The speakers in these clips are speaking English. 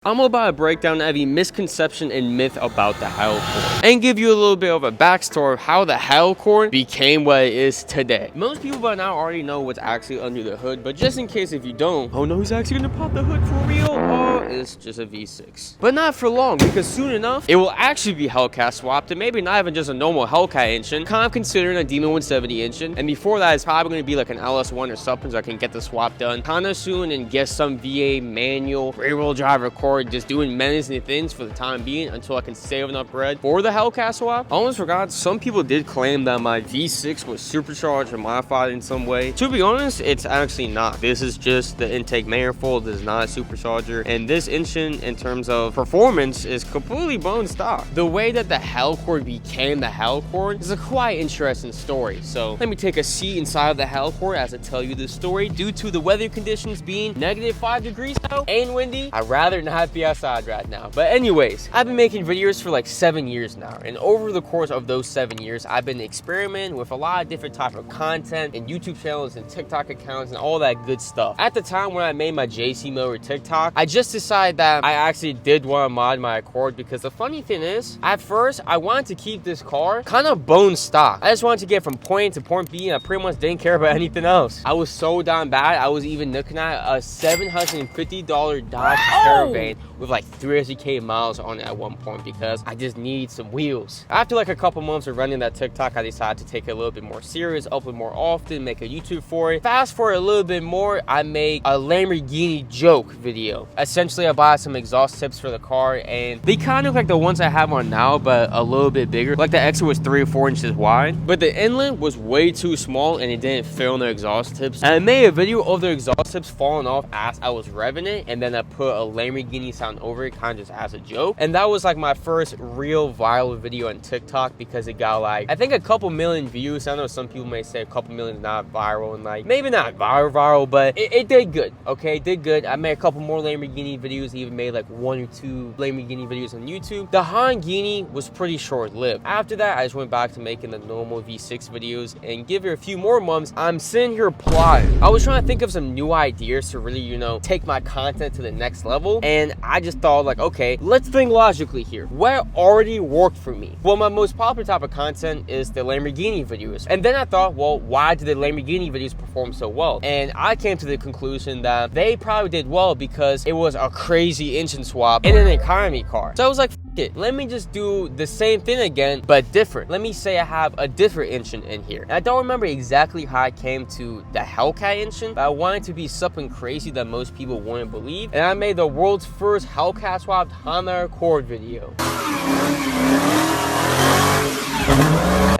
I'm about to break down every misconception and myth about the Hellcord and give you a little bit of a backstory of how the Hellcord became what it is today. Most people by now already know what's actually under the hood, but just in case if you don't, oh no, he's actually gonna pop the hood for real. Oh, it's just a V6. But not for long, because soon enough, it will actually be Hellcat swapped, and maybe not even just a normal Hellcat engine, kind of considering a Demon 170 engine. And before that, it's probably gonna be like an LS1 or something so I can get the swap done kind of soon and get some VA manual rear-wheel drive record, just doing menacing things for the time being until I can save enough bread for the Hellcat swap. I almost forgot, some people did claim that my V6 was supercharged or modified in some way. To be honest, it's actually not. This is just the intake manifold. This is not a supercharger, and this engine in terms of performance is completely bone stock. The way that the Hellcord became the Hellcord is a quite interesting story, so let me take a seat inside of the Hellcord as I tell you this story. Due to the weather conditions being -5 degrees out and windy, I'd rather not be outside right now. But anyways, I've been making videos for like 7 years now, and over the course of those 7 years, I've been experimenting with a lot of different type of content and YouTube channels and TikTok accounts and all that good stuff. At the time when I made my JC Motor TikTok, I just decided that I actually did want to mod my Accord, because the funny thing is, at first I wanted to keep this car kind of bone stock. I just wanted to get from point A to point B, and I pretty much didn't care about anything else. I was so down bad, I was even looking at a $750 Dodge Caravan with like 300k miles on it at one point, because I just need some wheels. After like a couple months of running that TikTok, I decided to take it a little bit more serious, upload more often, make a YouTube for it. Fast forward a little bit more, I make a Lamborghini joke video. Essentially, I bought some exhaust tips for the car, and they kind of look like the ones I have on now, but a little bit bigger. Like the exit was 3 or 4 inches wide, but the inlet was way too small and it didn't fit on the exhaust tips. And I made a video of the exhaust tips falling off as I was revving it, and then I put a Lamborghini sound over it, kind of just as a joke. And that was like my first real viral video on TikTok, because it got like, I think a couple million views. I know some people may say a couple million is not viral, and like maybe not viral, but it did good. Okay, it did good. I made a couple more Lamborghini videos, even made like 1 or 2 Lamborghini videos on YouTube. The Honda was pretty short-lived. After that, I just went back to making the normal V6 videos, and give it a few more months, I'm sitting here plotting. I was trying to think of some new ideas to really, you know, take my content to the next level, and I just thought like, okay, let's think logically here. What already worked for me? Well, my most popular type of content is the Lamborghini videos, and then I thought, well, why did the Lamborghini videos perform so well? And I came to the conclusion that they probably did well because it was a crazy engine swap in an economy car. So I was like, it, let me just do the same thing again, but different. Let me say I have a different engine in here. And I don't remember exactly how I came to the Hellcat engine, but I wanted to be something crazy that most people wouldn't believe, and I made the world's first Hellcat swapped Honda Accord video.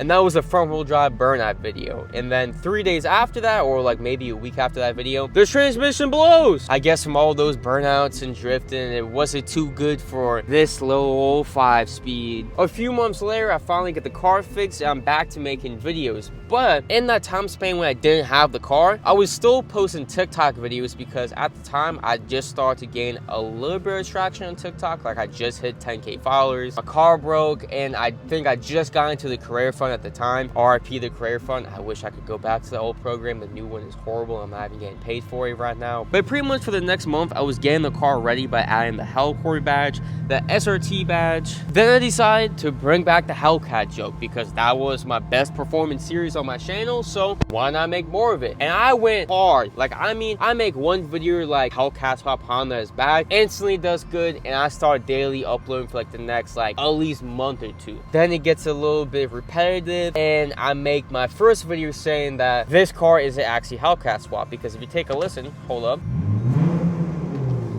And that was a front-wheel drive burnout video. And then 3 days after that, or like maybe a week after that video, the transmission blows. I guess from all those burnouts and drifting, it wasn't too good for this little old 5-speed. A few months later, I finally get the car fixed, and I'm back to making videos. But in that time span when I didn't have the car, I was still posting TikTok videos, because at the time, I just started to gain a little bit of traction on TikTok. Like I just hit 10k followers. My car broke, and I think I just got into the career fund at the time. RIP the career fund. I wish I could go back to the old program. The new one is horrible. I'm not even getting paid for it right now. But pretty much for the next month, I was getting the car ready by adding the Hellcord badge, the SRT badge. Then I decided to bring back the Hellcat joke, because that was my best performance series on my channel, so why not make more of it? And I went hard. Like, I mean, I make one video like Hellcat swap Honda is back, instantly does good, and I start daily uploading for like the next like at least month or 2. Then it gets a little bit repetitive, and I make my first video saying that this car isn't actually Hellcat swap, because if you take a listen, hold up,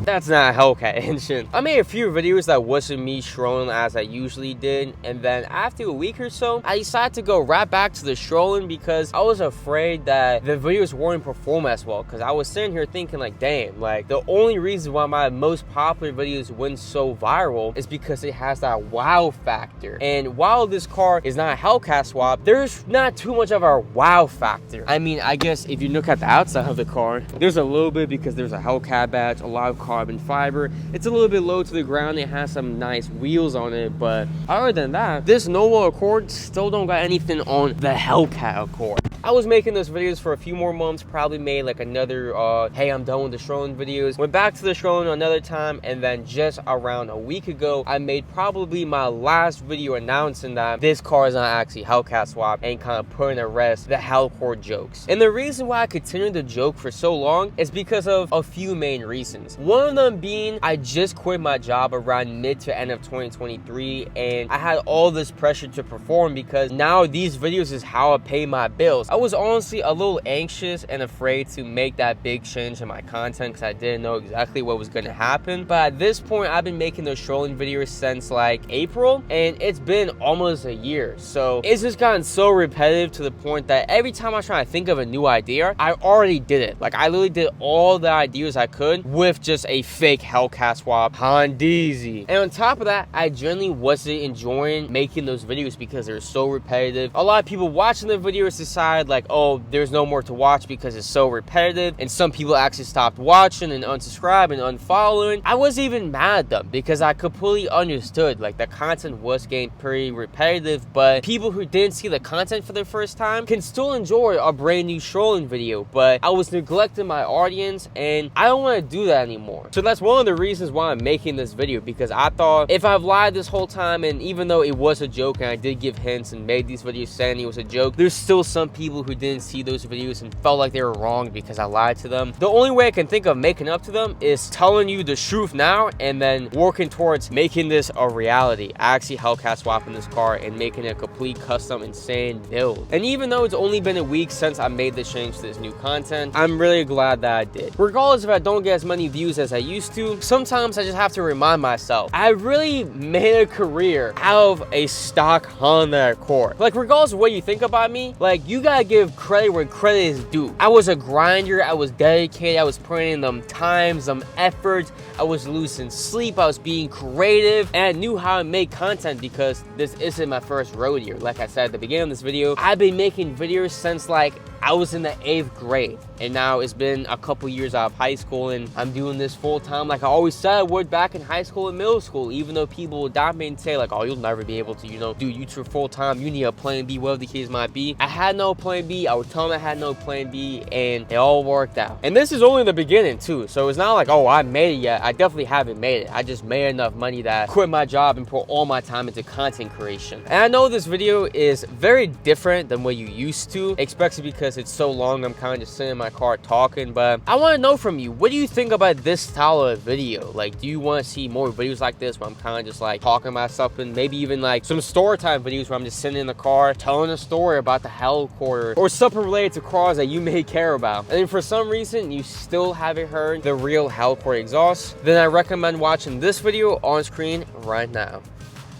that's not a Hellcat engine. I made a few videos that wasn't me strolling as I usually did, and then after a week or so, I decided to go right back to the strolling, because I was afraid that the videos wouldn't perform as well, because I was sitting here thinking like, damn, like the only reason why my most popular videos went so viral is because it has that wow factor. And while this car is not a Hellcat swap, there's not too much of a wow factor. I mean, I guess if you look at the outside of the car, there's a little bit, because there's a Hellcat badge, a lot of carbon fiber. It's a little bit low to the ground. It has some nice wheels on it, but other than that, this normal Accord still don't got anything on the Hellcat Accord. I was making those videos for a few more months, probably made like another hey, I'm done with the showroom videos, went back to the showroom another time, and then just around a week ago I made probably my last video announcing that this car is not actually Hellcat swap, and kind of putting to rest the Hellcord jokes. And the reason why I continued the joke for so long is because of a few main reasons. One of them being I just quit my job around mid to end of 2023, and I had all this pressure to perform because now these videos is how I pay my bills. I was honestly a little anxious and afraid to make that big change in my content because I didn't know exactly what was going to happen. But at this point, I've been making those trolling videos since like April, and it's been almost a year. So it's just gotten so repetitive to the point that every time I was trying to think of a new idea, I already did it. Like I literally did all the ideas I could with just a fake Hellcat swap Hondeezy. And on top of that, I generally wasn't enjoying making those videos because they're so repetitive. A lot of people watching the videos decide like, oh, there's no more to watch because it's so repetitive, and some people actually stopped watching and unsubscribed and unfollowing. I wasn't even mad at them because I completely understood like the content was getting pretty repetitive, but people who didn't see the content for the first time can still enjoy a brand new trolling video. But I was neglecting my audience, and I don't want to do that anymore. So that's one of the reasons why I'm making this video, because I thought if I've lied this whole time, and even though it was a joke and I did give hints and made these videos saying it was a joke, there's still some people who didn't see those videos and felt like they were wrong because I lied to them. The only way I can think of making up to them is telling you the truth now and then working towards making this a reality, actually Hellcat swapping this car and making a complete custom insane build. And even though it's only been a week since I made the change to this new content, I'm really glad that I did. Regardless if I don't get as many views as I used to, sometimes I just have to remind myself I really made a career out of a stock Honda Accord. Like regardless of what you think about me, like you gotta give credit where credit is due. I was a grinder, I was dedicated, I was putting in them time, some effort, I was losing sleep, I was being creative, and I knew how to make content because this isn't my first rodeo. Like I said at the beginning of this video, I've been making videos since like I was in the 8th grade, and now it's been a couple years out of high school, and I'm doing this full time like I always said I would back in high school and middle school. Even though people would doubt me and say like, oh, you'll never be able to, you know, do YouTube full time, you need a plan B, whatever the case might be. I had no plan B. I would tell them I had no plan B, and it all worked out. And this is only the beginning too, so it's not like, oh, I made it yet. I definitely haven't made it. I just made enough money that I quit my job and put all my time into content creation. And I know this video is very different than what you used to, especially because it's so long. I'm kind of just sitting in my car talking, but I want to know from you, what do you think about this style of video? Like, do you want to see more videos like this where I'm kind of just like talking about something, maybe even like some story time videos where I'm just sitting in the car telling a story about the Hellcord or something related to cars that you may care about, and then for some reason you still haven't heard the real Hellcord exhaust? Then I recommend watching this video on screen right now.